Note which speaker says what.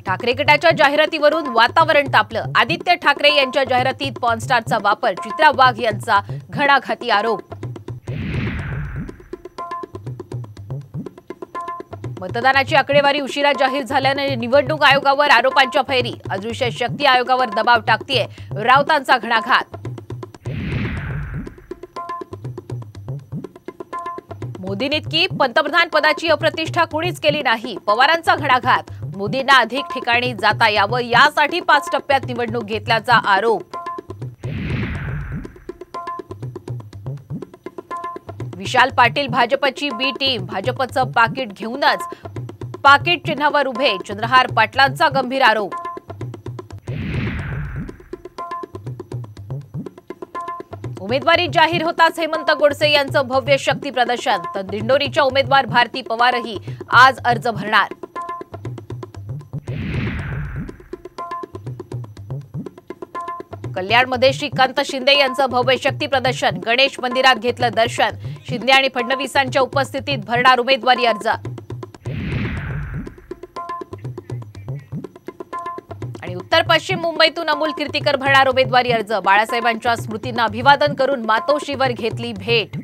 Speaker 1: ठाकरे गटाच्या जाहिरातीवरून वातावरण तापलं। आदित्य ठाकरे यांच्या जाहिरातीत पॉर्नस्टारचा वापर, चित्रा वाघ यांचा घणाघाती आरोप। मतदानाची आकडेवारी उशिरा जाहीर झाल्याने निवडणूक आयोगावर आरोपांच्या फैरी। अदृश्य शक्ती आयोगावर दबाव टाकतेय, राऊतांचा घणाघात। मोदींइतकी पंतप्रधान पदाची अप्रतिष्ठा कुणीच केली नाही, पवारांचा घणाघात। मोदींना अधिक ठिकाणी जाता यावं यासाठी 5 टप्प्यात निवडणूक घेतल्याचा आरोप। विशाल पाटील भाजपची बी टीम, भाजपचं पाकिट घेऊनच पाकिट चिन्हावर उभे, चंद्रहार पाटलांचा गंभीर आरोप। उमेदवारी जाहीर होताच हेमंत गोडसे यांचं भव्य शक्ती प्रदर्शन, तर दिंडोरीच्या उमेदवार भारती पवारही आज अर्ज भरणार। कल्याणमध्ये श्रीकांत शिंदे यांचं भव्य शक्ती प्रदर्शन, गणेश मंदिरात घेतलं दर्शन। शिंदे आणि फडणवीसांच्या उपस्थितीत भरणार उमेदवारी अर्ज। आणि उत्तर पश्चिम मुंबईतून अमोल कीर्तीकर भरणार उमेदवारी अर्ज। बाळासाहेबांच्या स्मृतींना अभिवादन करून मातोश्रीवर घेतली भेट।